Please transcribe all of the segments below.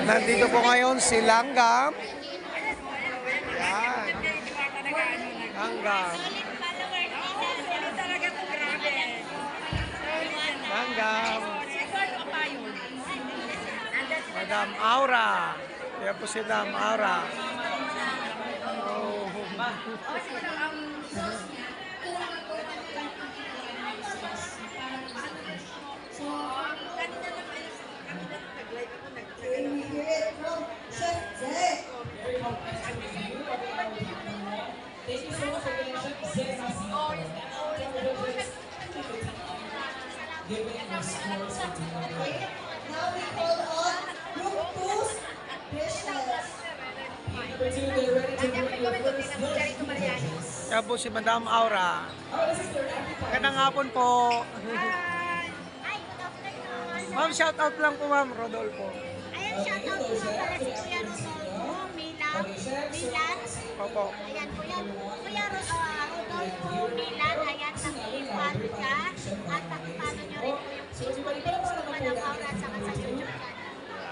Nandito po ngayon si Langgam. Yan. Langgam. Langgam. Madam Aura. Yan po si Madam Aura. Oh. Now we call on group 2 dishes. Yan po si Madam Aura. Magandang hapon po. Ma'am, shout out lang po ma'am, Rodolfo. Ayan, shoutout po pala si Kuya Rodolfo, Milan. Opo. Ayan, Kuya Rodolfo, Milan. Ayan, nakipalo ka. At nakipalo nyo rin po yung Facebook page ko pa ng Aura at saka sa YouTube channel.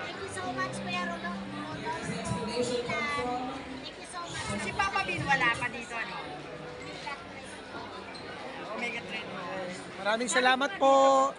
Thank you so much, Kuya Rodolfo, Milan. Thank you so much. Si Papa Bin wala pa dito, ano? Omega 3. Maraming salamat po.